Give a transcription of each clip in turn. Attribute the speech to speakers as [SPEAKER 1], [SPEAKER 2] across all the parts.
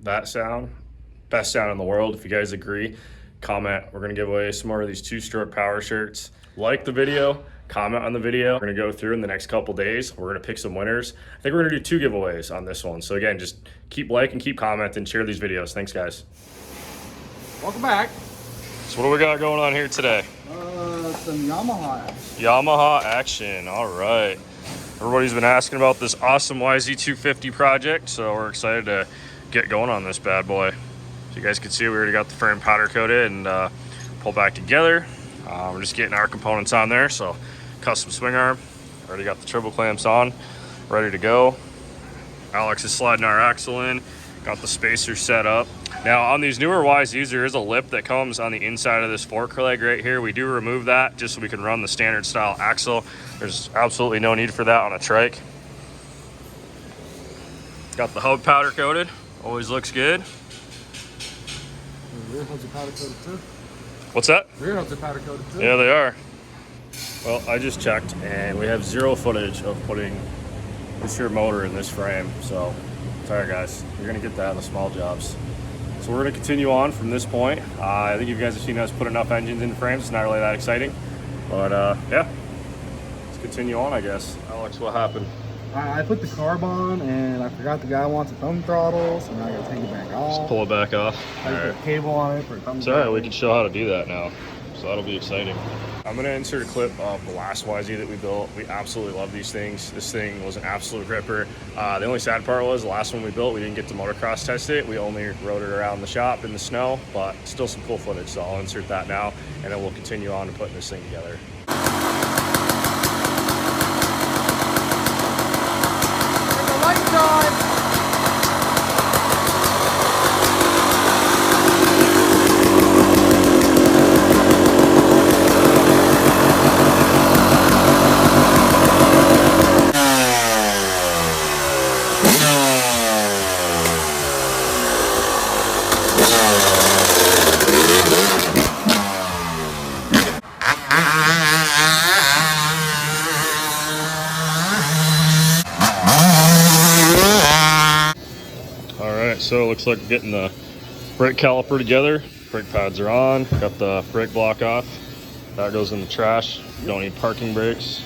[SPEAKER 1] That sound, best sound in the world. If you guys agree, comment. We're gonna give away some more of these 2-stroke power shirts. Like the video, comment on the video. We're gonna go through in the next couple days. We're gonna pick some winners. I think we're gonna do 2 giveaways on this one. So again, just keep liking, keep commenting, share these videos. Thanks, guys.
[SPEAKER 2] Welcome back.
[SPEAKER 1] So what do we got going on here today?
[SPEAKER 2] Some Yamaha action.
[SPEAKER 1] Yamaha action, all right. Everybody's been asking about this awesome YZ250 project, so we're excited to get going on this bad boy. So you guys can see we already got the frame powder coated and pulled back together. We're just getting our components on there. So custom swing arm, already got the triple clamps on, ready to go. Alex is sliding our axle in, got the spacer set up. Now on these newer YZs, there is a lip that comes on the inside of this fork leg right here. We do remove that just so we can run the standard style axle. There's absolutely no need for that on a trike. Got the hub powder coated, always looks good.
[SPEAKER 2] The rear hubs are powder coated too.
[SPEAKER 1] What's that?
[SPEAKER 2] Rear hubs are powder coated too.
[SPEAKER 1] Yeah, they are. Well, I just checked and we have 0 footage of putting this here motor in this frame. So, sorry guys, you're gonna get that in the small jobs. So we're gonna continue on from this point. I think you guys have seen us put enough engines in frames. It's not really that exciting, but yeah, let's continue on, I guess. Alex, what happened?
[SPEAKER 2] I put the carb on and I forgot the guy wants a thumb throttle, so now I gotta take it back off.
[SPEAKER 1] Just pull it back off.
[SPEAKER 2] I put a cable on it for a thumb
[SPEAKER 1] It's
[SPEAKER 2] throttle.
[SPEAKER 1] alright, we can show how to do that now. So that'll be exciting. I'm gonna insert a clip of the last YZ that we built. We absolutely love these things. This thing was an absolute ripper. The only sad part was the last one we built, we didn't get to motocross test it. We only rode it around the shop in the snow, but still some cool footage. So I'll insert that now, and then we'll continue on to putting this thing together.
[SPEAKER 2] The lights on.
[SPEAKER 1] So it looks like we're getting the brake caliper together. Brake pads are on, got the brake block off. That goes in the trash. You don't need parking brakes.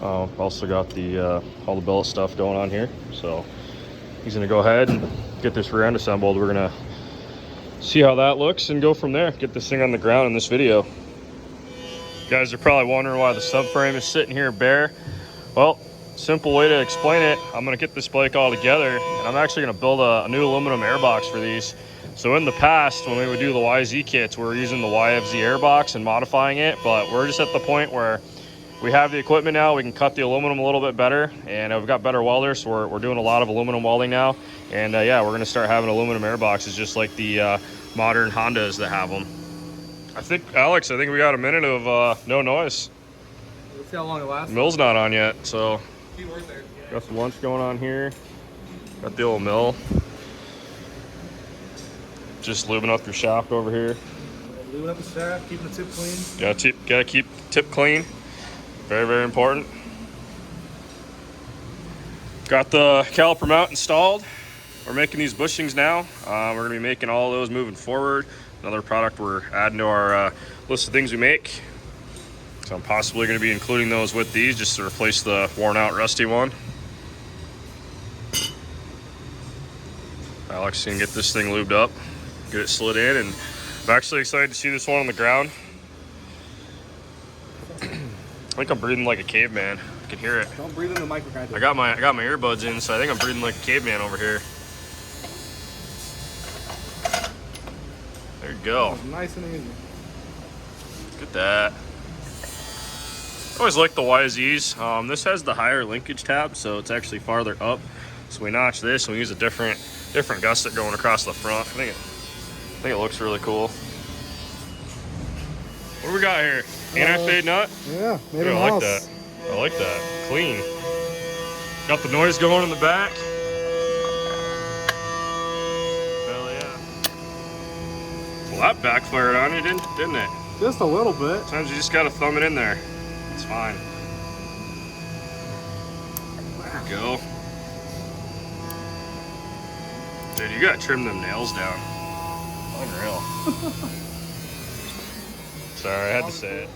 [SPEAKER 1] Also got the all the billet stuff going on here. So he's gonna go ahead and get this rear end assembled. We're gonna see how that looks and go from there. Get this thing on the ground in this video. You guys are probably wondering why the subframe is sitting here bare. Well, simple way to explain it, I'm gonna get this bike all together and I'm actually gonna build a new aluminum airbox for these. So in the past, when we would do the YZ kits, we were using the YFZ airbox and modifying it, but we're just at the point where we have the equipment now, we can cut the aluminum a little bit better, and we've got better welders, so we're doing a lot of aluminum welding now. And yeah, we're gonna start having aluminum airboxes just like the modern Hondas that have them. I think, Alex, I think we got a minute of no noise.
[SPEAKER 2] Let's see how long it lasts.
[SPEAKER 1] Mill's not on yet, so.
[SPEAKER 2] There.
[SPEAKER 1] Got some lunch going on here. Got the old mill. Just lubing up your shaft over here.
[SPEAKER 2] Lubing up the shaft, keeping the tip clean.
[SPEAKER 1] Gotta keep the tip clean. Very, very important. Got the caliper mount installed. We're making these bushings now. We're gonna be making all those moving forward. Another product we're adding to our list of things we make. So I'm possibly going to be including those with these just to replace the worn out rusty one. Alex is going to get this thing lubed up, get it slid in, and I'm actually excited to see this one on the ground. I think I'm breathing like a caveman. I can hear it.
[SPEAKER 2] Don't breathe in the microphone.
[SPEAKER 1] I got my earbuds in, so I think I'm breathing like a caveman over here. There you go.
[SPEAKER 2] Nice and easy.
[SPEAKER 1] Look at that. I always like the YZs. This has the higher linkage tab, so it's actually farther up. So we notch this and we use a different gusset going across the front. I think it looks really cool. What do we got here? Anti-fade nut?
[SPEAKER 2] Yeah, made
[SPEAKER 1] Ooh,
[SPEAKER 2] in
[SPEAKER 1] I like
[SPEAKER 2] house.
[SPEAKER 1] that. I like that. Clean. Got the noise going in the back. Hell yeah. Well, that backfired on you, didn't it?
[SPEAKER 2] Just a little bit.
[SPEAKER 1] Sometimes you just gotta thumb it in there. It's fine. There we go. Dude, you gotta trim them nails down. Unreal. Sorry, I had to say it.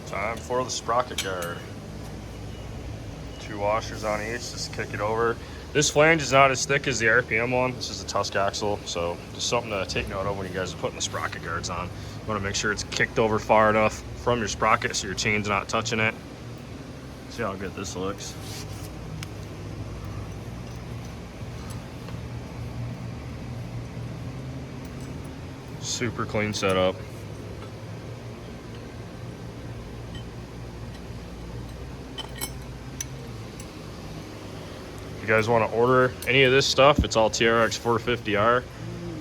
[SPEAKER 1] Time for the sprocket guard. 2 washers on each, just kick it over. This flange is not as thick as the RPM one. This is a Tusk axle, so just something to take note of when you guys are putting the sprocket guards on. You want to make sure it's kicked over far enough from your sprocket so your chain's not touching it. See how good this looks. Super clean setup. If you guys want to order any of this stuff, it's all TRX 450R.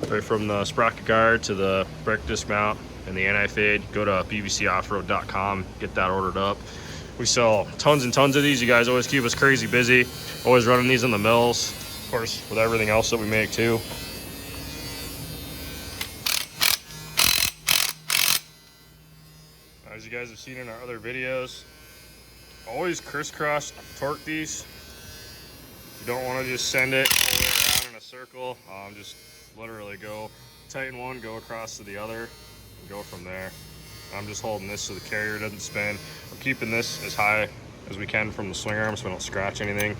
[SPEAKER 1] Right from the sprocket guard to the brake disc mount and the anti-fade, go to bbcoffroad.com, get that ordered up. We sell tons and tons of these. You guys always keep us crazy busy. Always running these in the mills, of course, with everything else that we make too. As you guys have seen in our other videos, always crisscross torque these. You don't want to just send it all the way around in a circle. Just literally go tighten one, go across to the other, and go from there. I'm just holding this so the carrier doesn't spin. We're keeping this as high as we can from the swing arm so we don't scratch anything.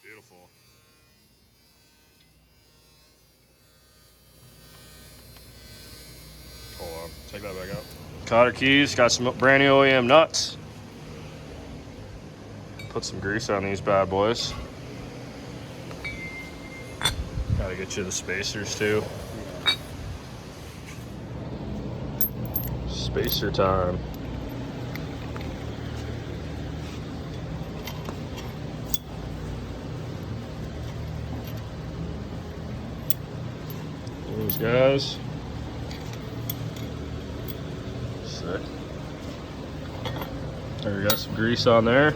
[SPEAKER 1] Beautiful. Hold on, take that back out. Cotter keys, got some brand new OEM nuts. Put some grease on these bad boys. Gotta get you the spacers too. Spacer time. Those guys. Sick. There, we got some grease on there.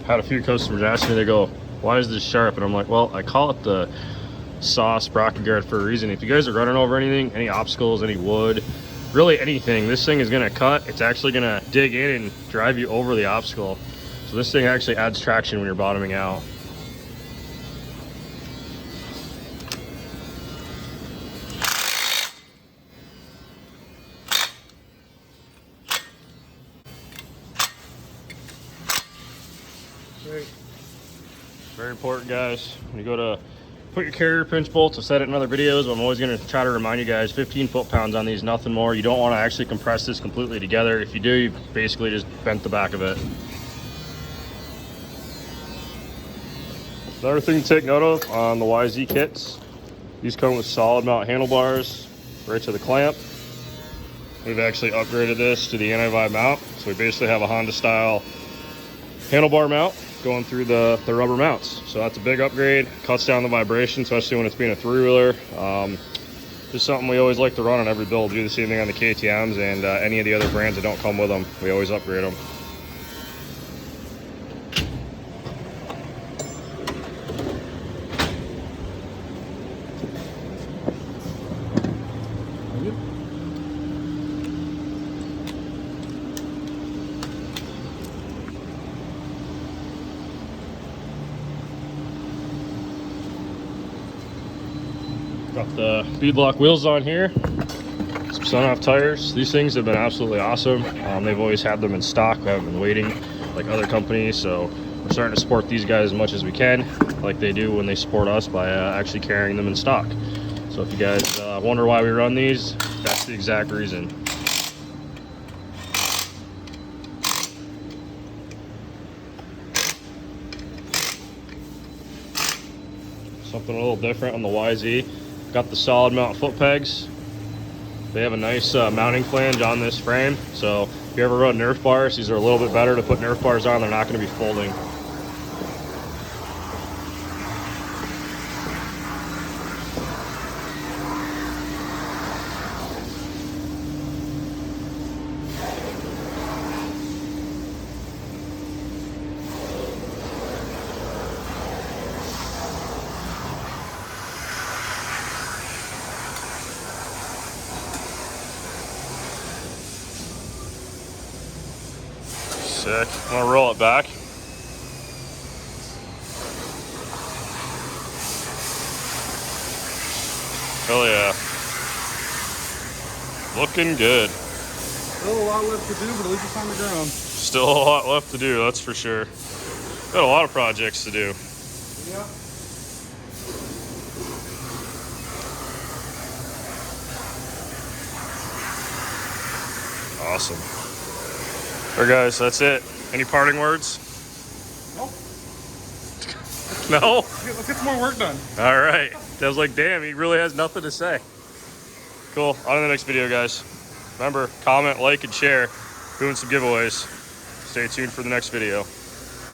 [SPEAKER 1] Had a few customers ask me, they go, why is this sharp? And I'm like, well, I call it the saw sprocket guard for a reason. If you guys are running over anything, any obstacles, any wood, really anything, this thing is gonna cut. It's actually gonna dig in and drive you over the obstacle. So this thing actually adds traction when you're bottoming out.
[SPEAKER 2] Great.
[SPEAKER 1] Very important, guys. When you go to put your carrier pinch bolts, I've said it in other videos, but I'm always going to try to remind you guys, 15 foot-pounds on these, nothing more. You don't want to actually compress this completely together. If you do, you basically just bent the back of it. Another thing to take note of on the YZ kits, these come with solid mount handlebars right to the clamp. We've actually upgraded this to the anti-vibe mount, so we basically have a Honda style handlebar mount going through the rubber mounts. So that's a big upgrade, cuts down the vibration, especially when it's being a three-wheeler. Just something we always like to run on every build. Do the same thing on the KTMs and any of the other brands that don't come with them. We always upgrade them. Got the beadlock wheels on here, some sun-off tires. These things have been absolutely awesome. They've always had them in stock. We haven't been waiting like other companies, so we're starting to support these guys as much as we can, like they do when they support us by actually carrying them in stock. So if you guys wonder why we run these, that's the exact reason. Something a little different on the YZ. Got the solid mount foot pegs. They have a nice mounting flange on this frame, so if you ever run Nerf bars, these are a little bit better to put Nerf bars on. They're not going to be folding. Sick. I'm gonna roll it back. Hell yeah. Looking good.
[SPEAKER 2] Still a lot left to do, but at least it's on the ground.
[SPEAKER 1] Still a lot left to do, that's for sure. Got a lot of projects to do.
[SPEAKER 2] Yeah.
[SPEAKER 1] Awesome. All right, guys, that's it. Any parting words?
[SPEAKER 2] Nope.
[SPEAKER 1] No?
[SPEAKER 2] Let's get some more work done.
[SPEAKER 1] All right. I was like, damn, he really has nothing to say. Cool. On to the next video, guys. Remember, comment, like, and share. Doing some giveaways. Stay tuned for the next video.